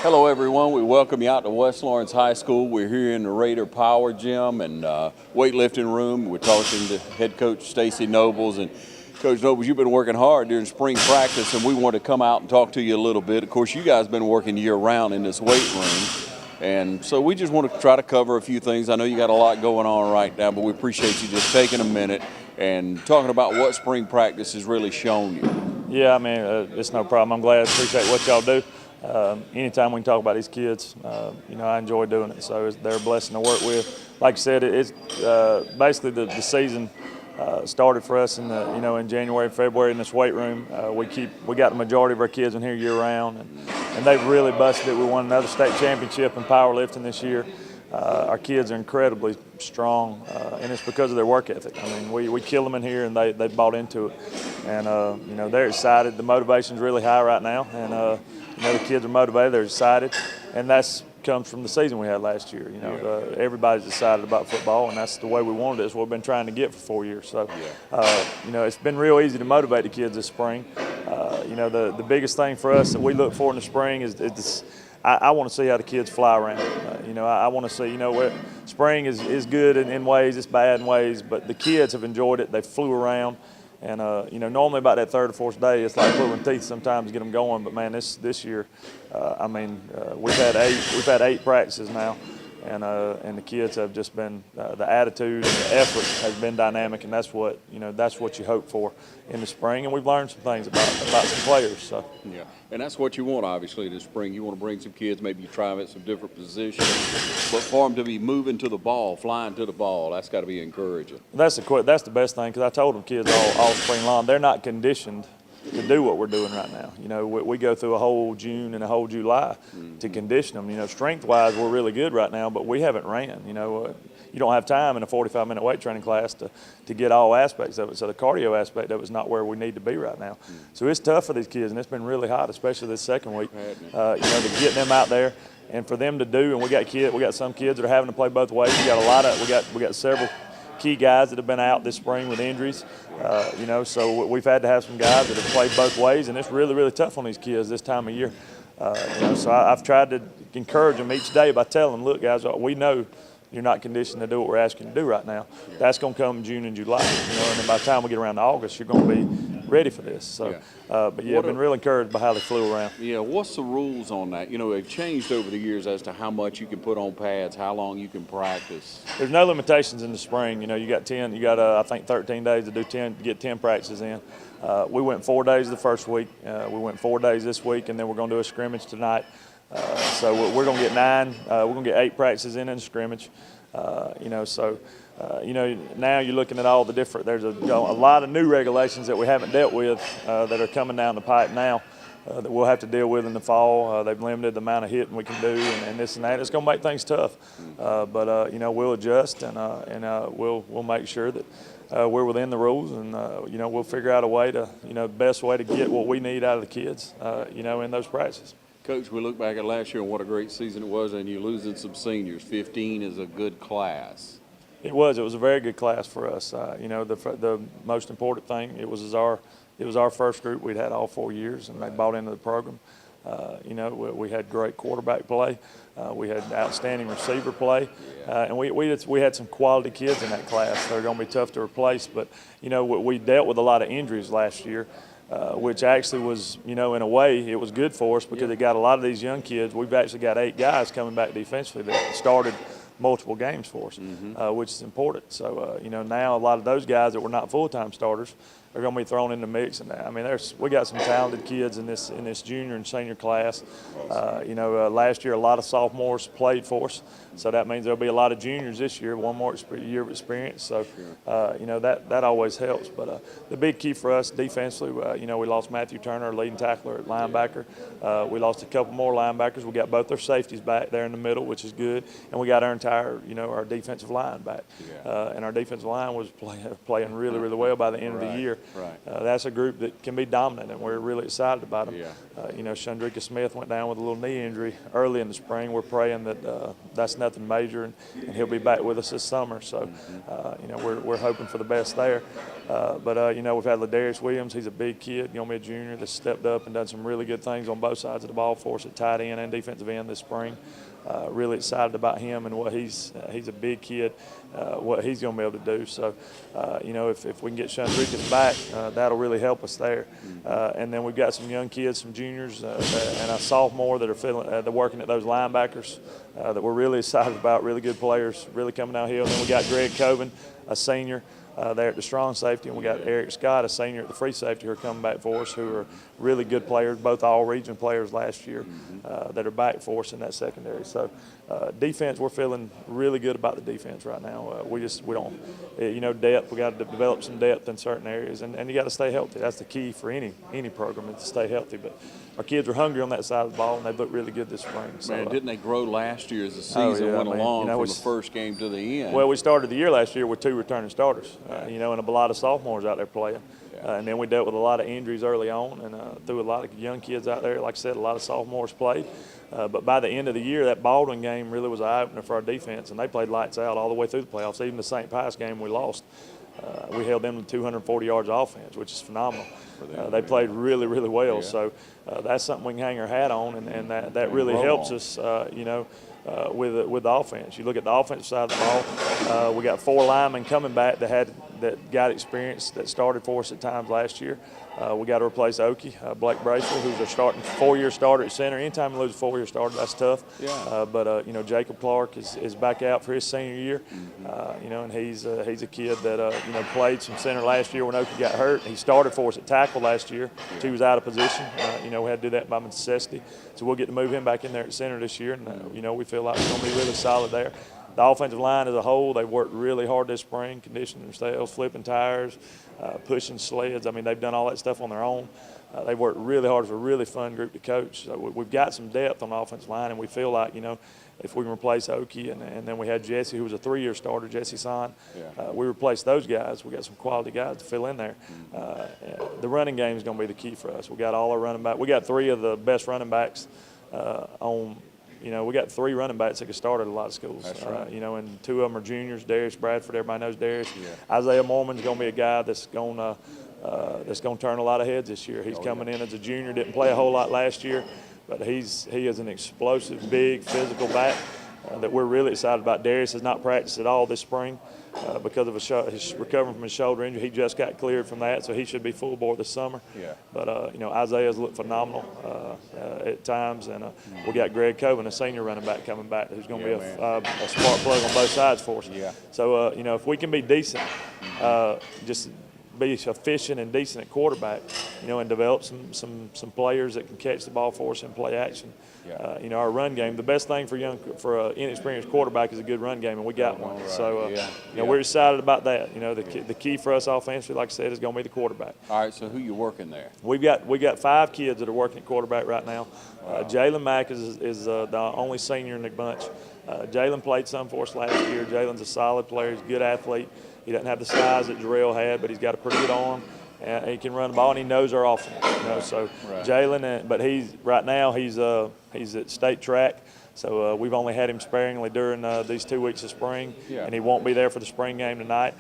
Hello everyone, we welcome you out to West Lawrence High School. We're here in the Raider Power Gym and weightlifting room. We're talking to head coach Stacy Nobles. And Coach Nobles, you've been working hard during spring practice and we want to come out and talk to you a little bit. Of course, you guys have been working year round in this weight room. And so we just want to try to cover a few things. I know you got a lot going on right now, but we appreciate you just taking a minute and talking about what spring practice has really shown you. Yeah, I mean, it's no problem. I'm glad, appreciate what y'all do. Anytime we can talk about these kids, I enjoy doing it. So they're a blessing to work with. Like I said, it's basically the season started for us in in January and February in this weight room. We got the majority of our kids in here year round, and they've really busted it. We won another state championship in powerlifting this year. Our kids are incredibly strong, and it's because of their work ethic. I mean, we kill them in here, and they bought into it. And they're excited. The motivation's really high right now, and the kids are motivated. They're excited, and that's comes from the season we had last year. Everybody's excited about football, and that's the way we wanted it. It's what we've been trying to get for 4 years. So, it's been real easy to motivate the kids this spring. The biggest thing for us that we look for in the spring is this. I want to see how the kids fly around. I want to see, spring is good in ways, it's bad in ways, but the kids have enjoyed it. They flew around. And, normally about that third or fourth day, it's like pulling teeth sometimes to get them going. But, man, this year, we've had eight practices now. And the kids have just been the attitude and the effort has been dynamic, and that's what you hope for in the spring. And we've learned some things about some players. So yeah, and that's what you want obviously this spring. You want to bring some kids, maybe you try them at some different positions, but for them to be moving to the ball, flying to the ball, that's got to be encouraging. That's the best thing, because I told them kids all spring long they're not conditioned to do what we're doing right now. We go through a whole June and a whole July to condition them. Strength-wise, we're really good right now, but we haven't ran. You don't have time in a 45-minute weight training class to get all aspects of it. So the cardio aspect of it is not where we need to be right now. So it's tough for these kids, and it's been really hot, especially this second week. To get them out there and for them to do. And we got some kids that are having to play both ways. We got several key guys that have been out this spring with injuries, so we've had to have some guys that have played both ways, and it's really, really tough on these kids this time of year. So I've tried to encourage them each day by telling them, look, guys, we know you're not conditioned to do what we're asking you to do right now. That's going to come in June and July, and then by the time we get around to August, you're going to be ready for this. So, I've been real encouraged by how they flew around. Yeah, what's the rules on that? They've changed over the years as to how much you can put on pads, how long you can practice. There's no limitations in the spring. You got I think 13 days to get 10 practices in. We went 4 days the first week. We went 4 days this week, and then we're going to do a scrimmage tonight. So we're going to get 9. We're going to get 8 practices in scrimmage. Now you're looking at all the different. There's a lot of new regulations that we haven't dealt with that are coming down the pipe now that we'll have to deal with in the fall. They've limited the amount of hitting we can do, and this and that. It's going to make things tough, but we'll adjust and we'll make sure that we're within the rules, and we'll figure out a way to best way to get what we need out of the kids, in those practices. Coach, we look back at last year and what a great season it was, and you're losing some seniors. 15 is a good class. It was a very good class for us. The most important thing, it was our first group we'd had all 4 years, and they bought into the program. We had great quarterback play. We had outstanding receiver play, and we had some quality kids in that class. They're going to be tough to replace, but we dealt with a lot of injuries last year. Which actually was, in a way, it was good for us because it got a lot of these young kids. We've actually got 8 guys coming back defensively that started multiple games for us, which is important. So, now a lot of those guys that were not full-time starters are going to be thrown in the mix. And we got some talented kids in this junior and senior class. Last year a lot of sophomores played for us, so that means there'll be a lot of juniors this year, one more year of experience. So, that always helps. But the big key for us defensively, we lost Matthew Turner, our leading tackler at linebacker. We lost a couple more linebackers. We got both their safeties back there in the middle, which is good, and we got our entire, our defensive line back. And our defensive line was playing really, really well by the end of the year. Right. That's a group that can be dominant, and we're really excited about them. Yeah. You know, Chandrika Smith went down with a little knee injury early in the spring. We're praying that that's nothing major, and he'll be back with us this summer. So, you know, we're hoping for the best there. But you know, we've had Ladarius Williams. He's a big kid, going to be a junior that's stepped up and done some really good things on both sides of the ball for us at tight end and defensive end this spring. Really excited about him and what he's a big kid, what he's going to be able to do. So, you know, if we can get Chandrika's back, that'll really help us there. And then we've got some young kids, some juniors and a sophomore that are they're working at those linebackers that we're really excited about. Really good players, really coming downhill. And then we got Greg Coven, a senior. There at the strong safety, and we got Eric Scott, a senior at the free safety, who are coming back for us, who are really good players, both all-region players last year, that are back for us in that secondary. So defense, we're feeling really good about the defense right now. We don't, you know, depth. We got to develop some depth in certain areas, and you got to stay healthy. That's the key for any program, is to stay healthy. But our kids are hungry on that side of the ball, and they've looked really good this spring. So, Man, didn't they grow last year as the season went along, you know, from the first game to the end? Well, we started the year last year with 2 returning starters, you know, and a lot of sophomores out there playing. And then we dealt with a lot of injuries early on, and threw a lot of young kids out there. Like I said, a lot of sophomores played. But by the end of the year, that Baldwin game really was an eye-opener for our defense, and they played lights out all the way through the playoffs. Even the St. Pius game we lost, we held them to 240 yards of offense, which is phenomenal. They played really, really well. So that's something we can hang our hat on, and that really helps us, you know, with the offense. You look at the offensive side of the ball, we got 4 linemen coming back that got experience, that started for us at times last year. We got to replace Oki, Blake Bracewell, who's a starting 4-year starter at center. Anytime you lose a 4-year starter, that's tough. Yeah. But you know, Jacob Clark is back out for his senior year. You know, and he's a kid that you know, played some center last year when Oki got hurt. He started for us at tackle last year. He was out of position. You know, we had to do that by necessity. So we'll get to move him back in there at center this year, and you know, we feel like we're going to be really solid there. The offensive line as a whole, they've worked really hard this spring, conditioning themselves, flipping tires, pushing sleds. I mean, they've done all that stuff on their own. They've worked really hard. It's a really fun group to coach. So we've got some depth on the offensive line, and we feel like, you know, if we can replace Oki, and then we had Jesse, who was a 3-year starter, Jesse Son. We replaced those guys. We got some quality guys to fill in there. The running game is going to be the key for us. We got all our running backs. We got 3 of the best running backs on. You know, we got 3 running backs that could start at a lot of schools. That's right. You know, and 2 of them are juniors. Darius Bradford, everybody knows Darius. Isaiah Mormon's going to be a guy that's going to turn a lot of heads this year. He's coming in as a junior. Didn't play a whole lot last year, but he is an explosive, big, physical back that we're really excited about. Darius has not practiced at all this spring because of his recovering from his shoulder injury. He just got cleared from that, so he should be full bore this summer. But you know, Isaiah's looked phenomenal at times, and we got Greg Coven, a senior running back, coming back, who's going to be a spark plug on both sides for us. So you know, if we can be decent, just be efficient and decent at quarterback, you know, and develop some players that can catch the ball for us and play action. You know, our run game, the best thing for an inexperienced quarterback is a good run game, and we got one. So, you know, we're excited about that. You know, the key for us offensively, like I said, is going to be the quarterback. All right, so who you working there? We got 5 kids that are working at quarterback right now. Jalen Mack is the only senior in the bunch. Jalen played some for us last year. Jalen's a solid player. He's a good athlete. He doesn't have the size that Jarrell had, but he's got a pretty good arm. And he can run the ball, and he knows our offense. You know, so Jalen, but he's at state track. So we've only had him sparingly during these 2 weeks of spring, and he won't be there for the spring game tonight.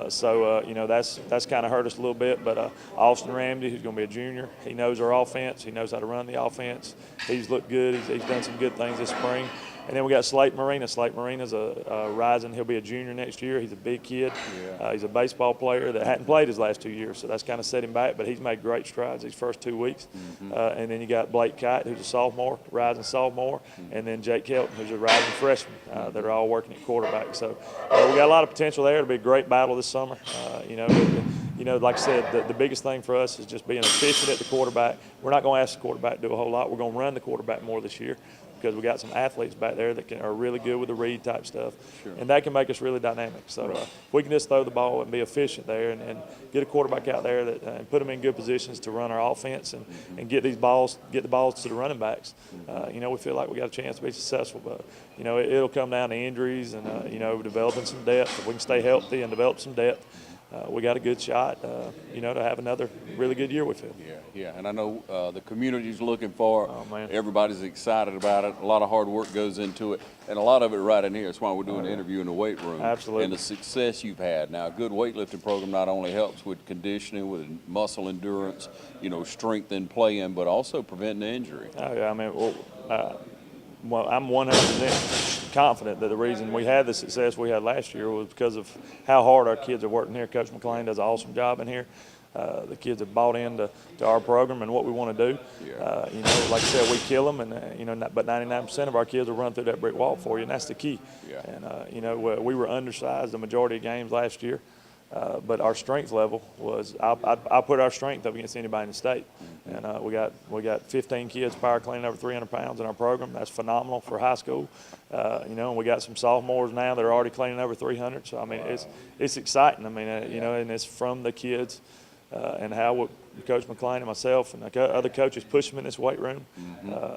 So you know, that's kind of hurt us a little bit. But Austin Ramsey, who's going to be a junior, he knows our offense. He knows how to run the offense. He's looked good. He's done some good things this spring. And then we got Slate Marina. Slate Marina's a rising. He'll be a junior next year. He's a big kid. He's a baseball player that hadn't played his last 2 years, so that's kind of set him back. But he's made great strides these first 2 weeks. And then you got Blake Kite, who's a sophomore, rising sophomore, and then Jake Kelton, who's a rising freshman. That are all working at quarterback. So we got a lot of potential there. It'll be a great battle this summer. You know, like I said, the biggest thing for us is just being efficient at the quarterback. We're not going to ask the quarterback to do a whole lot. We're going to run the quarterback more this year, because we got some athletes back there that are really good with the read type stuff, and that can make us really dynamic. So if we can just throw the ball and be efficient there, and get a quarterback out there and put them in good positions to run our offense and get the balls to the running backs, you know, we feel like we got a chance to be successful. But you know, it'll come down to injuries and you know, developing some depth. If we can stay healthy and develop some depth, we got a good shot, you know, to have another really good year, we feel. Yeah, and I know the community's looking for it. Oh, man. Everybody's excited about it. A lot of hard work goes into it, and a lot of it right in here. That's why we're doing the interview in the weight room. Absolutely. And the success you've had. Now, a good weightlifting program not only helps with conditioning, with muscle endurance, you know, strength in playing, but also preventing injury. Oh, yeah, I mean, well, I'm 100% confident that the reason we had the success we had last year was because of how hard our kids are working here. Coach McClain does an awesome job in here. The kids have bought into our program and what we want to do. Yeah. You know, like I said, we kill them, and you know, but 99% of our kids will run through that brick wall for you, and that's the key. Yeah. And you know, we were undersized the majority of games last year. But our strength level was, I put our strength up against anybody in the state. And we got 15 kids power cleaning over 300 pounds in our program. That's phenomenal for high school. You know, and we got some sophomores now that are already cleaning over 300. So I mean, it's exciting. I mean, you know, and it's from the kids and how Coach McClain and myself and the other coaches push them in this weight room,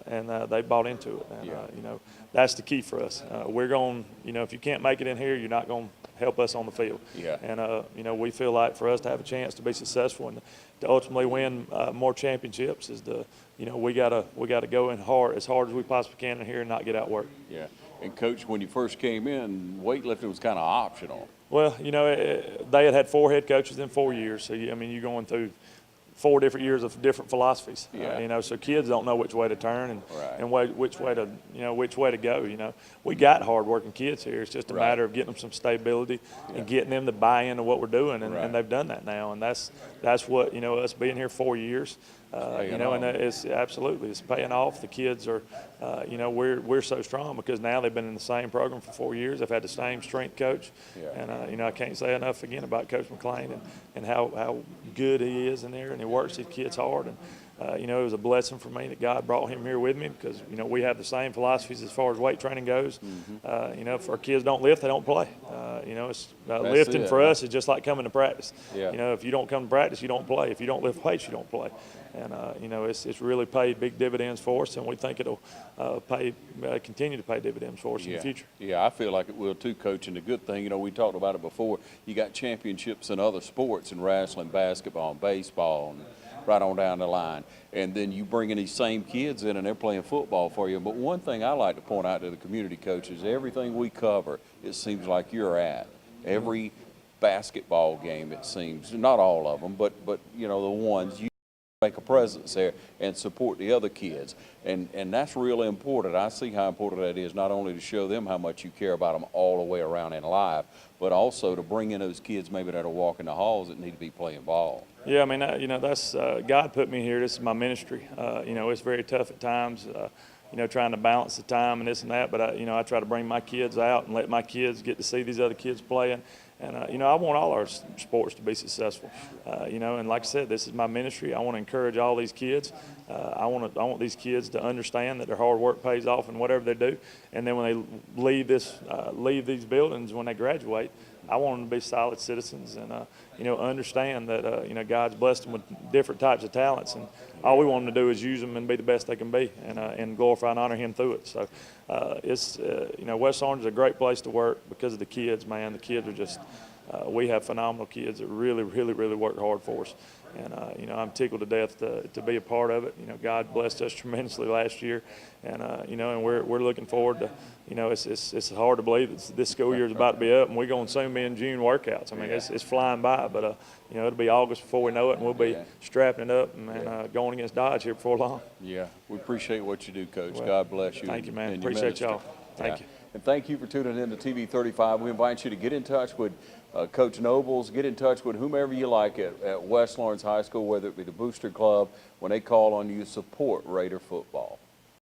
and they bought into it. And you know, that's the key for us. We're going, you know, if you can't make it in here, you're not going to help us on the field. Yeah. And you know, we feel like for us to have a chance to be successful and to ultimately win more championships is you know, we gotta go in as hard as we possibly can in here and not get outworked. Yeah. And Coach, when you first came in, weightlifting was kind of optional. Well, you know, they had 4 head coaches in 4 years. So I mean, you're going through 4 different years of different philosophies. Yeah. You know, so kids don't know which way to turn and Right. which way to go. You know, we got hardworking kids here. It's just a Right. matter of getting them some stability and getting them to buy into what we're doing, and, Right. and they've done that now. And that's what, you know, us being here 4 years. You know, and it's paying off. The kids are, you know, we're so strong because now they've been in the same program for 4 years. They've had the same strength coach, and you know, I can't say enough again about Coach McClain and how good he is in there, and he works his kids hard. And you know, it was a blessing for me that God brought him here with me because you know we have the same philosophies as far as weight training goes. You know, if our kids don't lift, they don't play. You know, it's lifting for us is just like coming to practice. Yeah. You know, if you don't come to practice, you don't play. If you don't lift weights, you don't play. And you know, it's really paid big dividends for us, and we think it'll continue to pay dividends for us in the future. Yeah, I feel like it will too, Coach. And the good thing, you know, we talked about it before. You got championships in other sports, in wrestling, basketball, and baseball, and right on down the line. And then you bring in these same kids in, and they're playing football for you. But one thing I like to point out to the community coaches: everything we cover, it seems like you're at every basketball game. It seems, not all of them, but you know, the ones you make a presence there and support the other kids, and that's really important. I see how important that is, not only to show them how much you care about them all the way around in life, but also to bring in those kids maybe that are walking the halls that need to be playing ball. Yeah, I mean, you know, that's God put me here. This is my ministry. You know, it's very tough at times. You know, trying to balance the time and this and that, but you know, I try to bring my kids out and let my kids get to see these other kids playing. And, you know, I want all our sports to be successful, you know, and like I said, this is my ministry. I want to encourage all these kids. I want these kids to understand that their hard work pays off in whatever they do. And then when they leave these buildings, when they graduate, I want them to be solid citizens and, you know, understand that, you know, God's blessed them with different types of talents. And all we want them to do is use them and be the best they can be and glorify and honor Him through it. So it's, you know, West Orange is a great place to work because of the kids, man. The kids are just, we have phenomenal kids that really, really, really work hard for us. And, you know, I'm tickled to death to be a part of it. You know, God blessed us tremendously last year. And, you know, and we're looking forward to, you know, it's hard to believe that this school year is about to be up and we're going to soon be in June workouts. I mean, it's flying by, but, you know, it'll be August before we know it, and we'll be strapping it up and going against Dodge here before long. Yeah, we appreciate what you do, Coach. Well, God bless you. Thank you, man. Appreciate y'all. Thank you. And thank you for tuning in to TV 35. We invite you to get in touch with Coach Nobles, get in touch with whomever you like at West Lawrence High School, whether it be the Booster Club. When they call on you, support Raider football.